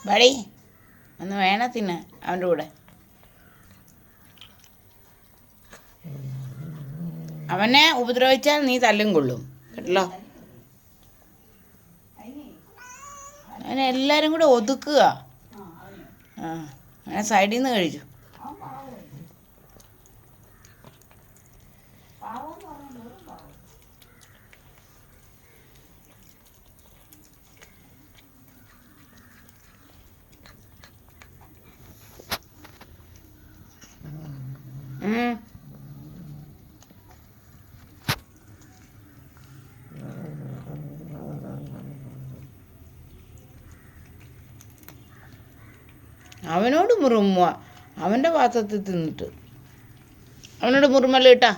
ബടി ഒന്ന് വേണ തിന്ന് അവൻ്റെ കൂടെ. അവനെ ഉപദ്രവിച്ചാൽ നീ തല്ലും കൊള്ളും കേട്ടല്ലോ. അവനെ എല്ലാവരും കൂടെ ഒതുക്കുക. അങ്ങനെ സൈഡിൽ നിന്ന് കഴിച്ചു. അവനോട് മുറുമുക, അവൻ്റെ പാത്രത്തിൽ തിന്നിട്ട് അവനോട് മുറുമല്ല കേട്ടാ.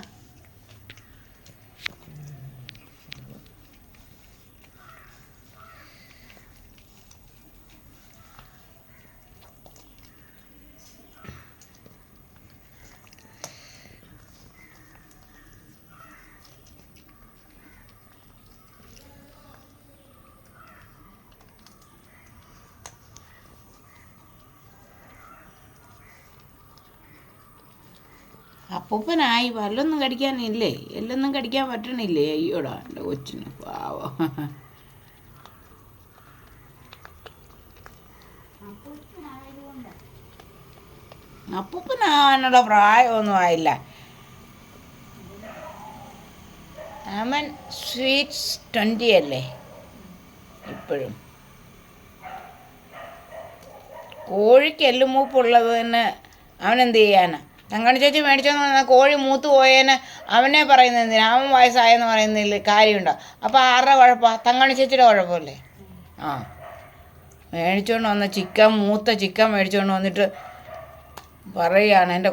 അപ്പൂപ്പനായി പല്ലൊന്നും കടിക്കാനില്ലേ, എല്ലൊന്നും കടിക്കാൻ പറ്റണില്ലേ? അയ്യോടാ എൻ്റെ കൊച്ചിന് പാവം. അപ്പൂപ്പനാനുള്ള പ്രായമൊന്നും ആയില്ല. അവൻ സ്വീറ്റ്സ് 20 അല്ലേ ഇപ്പോഴും. കോഴിക്ക് എല്ലുമൂപ്പുള്ളത് തന്നെ അവനെന്ത് ചെയ്യാനാ? തങ്കണി ചേച്ചി മേടിച്ചോന്ന് പറഞ്ഞാൽ കോഴി മൂത്ത് പോയേന് അവനെ പറയുന്നത് എന്തിനാ? അവൻ വയസ്സായെന്ന് പറയുന്നതിൽ കാര്യമുണ്ടോ? അപ്പോൾ ആരുടെ കുഴപ്പമാണ്? തങ്കണി ചേച്ചിയുടെ കുഴപ്പമല്ലേ? മേടിച്ചുകൊണ്ട് വന്ന മൂത്ത ചിക്കൻ മേടിച്ചുകൊണ്ട് വന്നിട്ട് പറയുകയാണ് എൻ്റെ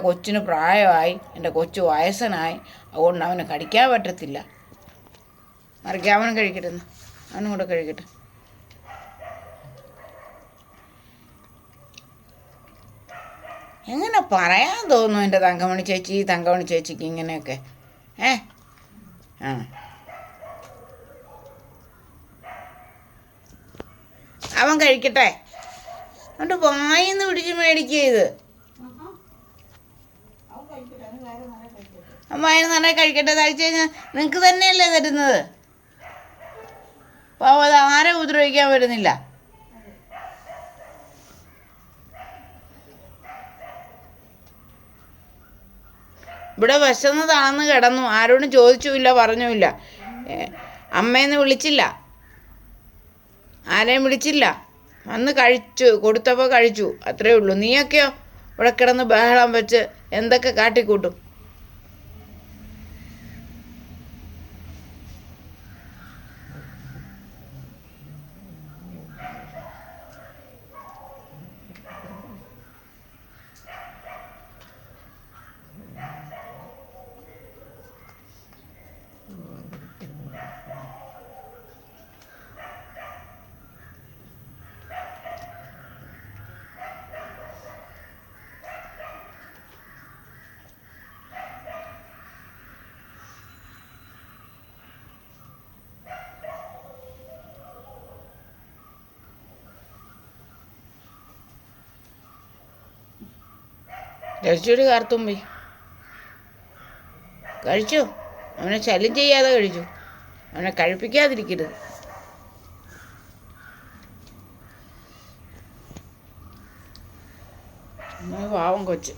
കൊച്ചിന് പ്രായമായി, എൻ്റെ കൊച്ചു വയസ്സനായി, അതുകൊണ്ട് അവന് കടിക്കാൻ പറ്റത്തില്ല. മറിക്കാൻ അവനും കഴിക്കട്ടെ, അവനും കൂടെ കഴിക്കട്ടെ. എങ്ങനെ പറയാൻ തോന്നുന്നു എൻ്റെ തങ്കമണി ചേച്ചിക്ക് ഇങ്ങനെയൊക്കെ? അവൻ കഴിക്കട്ടെ, എന്നിട്ട് വായിന്ന് പിടിച്ച് മേടിക്കുക ഇത്. വായിന്ന് നിറയെ കഴിക്കട്ടെ. കഴിച്ചു കഴിഞ്ഞാൽ നിങ്ങൾക്ക് തന്നെയല്ലേ തരുന്നത്. അപ്പോൾ അത് ആരെ ഉപദ്രവിക്കാൻ വരുന്നില്ല. ഇവിടെ വിശന്നതാണെന്ന് കിടന്നു, ആരോടും ചോദിച്ചുമില്ല, പറഞ്ഞുമില്ല. അമ്മയെന്ന് വിളിച്ചില്ല, ആരെയും വിളിച്ചില്ല. വന്ന് കഴിച്ചു, കൊടുത്തപ്പോൾ കഴിച്ചു, അത്രയേ ഉള്ളൂ. നീയൊക്കെയോ ഇവിടെ കിടന്ന് ബഹളം വെച്ച് എന്തൊക്കെ കാട്ടിക്കൂട്ടും. കഴിച്ചൊരു കാർത്തുമ്പി കഴിച്ചു. അവനെ ശല്യം ചെയ്യാതെ കഴിച്ചു, അവനെ കഴിപ്പിക്കാതിരിക്കരുത്. പാവം കൊച്ച്.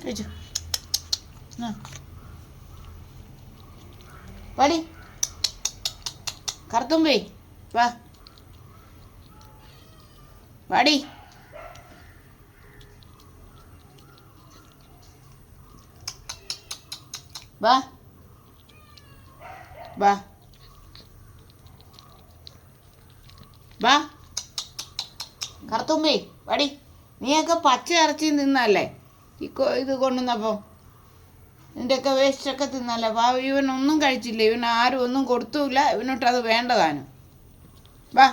കഴിച്ചു. വാടി കറുത്തുമ്പി, വാ വാടി. വാ വാ വാ കറുത്തുമ്പി, വാടി. നീയൊക്കെ പച്ച ഇറച്ചി തിന്നല്ലേ ഇത് കൊണ്ടുവന്നപ്പം? ഇതിൻ്റെയൊക്കെ വേസ്റ്റൊക്കെ തിന്നല്ലേ? ഇവനൊന്നും കഴിച്ചില്ല, ഇവൻ ആരും ഒന്നും കൊടുത്തുമില്ല, ഇവനോട്ട് അത് വേണ്ടതാനും. വാ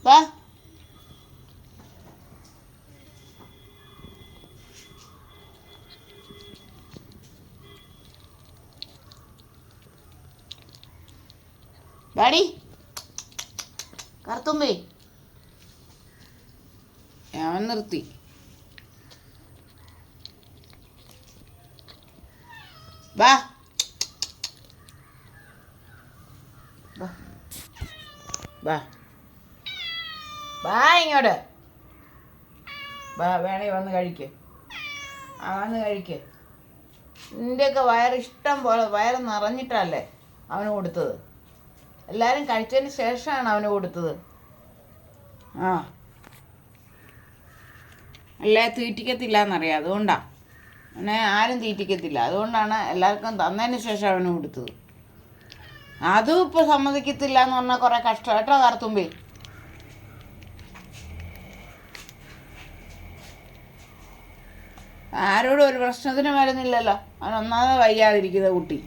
വാ. ഡാഡി കറുത്തുമ്പേ ഞാൻ നിർത്തി. വാ വാ വാ വാ ഇങ്ങോട്ട് വാ. വേണേ വന്ന് കഴിക്ക്. വന്ന് കഴിക്ക്. നിൻ്റെയൊക്കെ വയറ് ഇഷ്ടം പോലെ വയറ് നിറഞ്ഞിട്ടല്ലേ അവന് കൊടുത്തത്. എല്ലാവരും കഴിച്ചതിന് ശേഷമാണ് അവന് കൊടുത്തത്. ആ അല്ലേ തീറ്റിക്കത്തില്ല എന്നറിയാം. അതുകൊണ്ടാണ് അവനെ ആരും തീറ്റിക്കത്തില്ല. അതുകൊണ്ടാണ് എല്ലാവർക്കും തന്നതിന് ശേഷം അവന് കൊടുത്തത്. അതും ഇപ്പോൾ സമ്മതിക്കത്തില്ല എന്ന് പറഞ്ഞാൽ കുറേ കഷ്ടം കേട്ടോ കറുത്തുമ്പി. ആരോടും ഒരു പ്രശ്നത്തിന് വരുന്നില്ലല്ലോ. അവൻ ഒന്നാമത് വയ്യാതിരിക്കുന്ന കുട്ടി.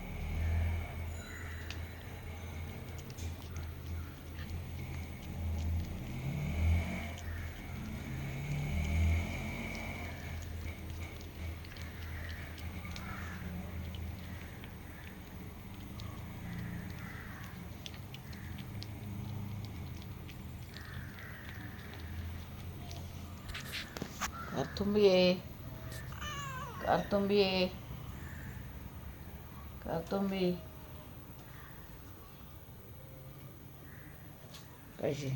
കറുത്തുമ്പിയേ കറുത്തുമ്പിയേ കറുത്തുമ്പി കഴിച്ച്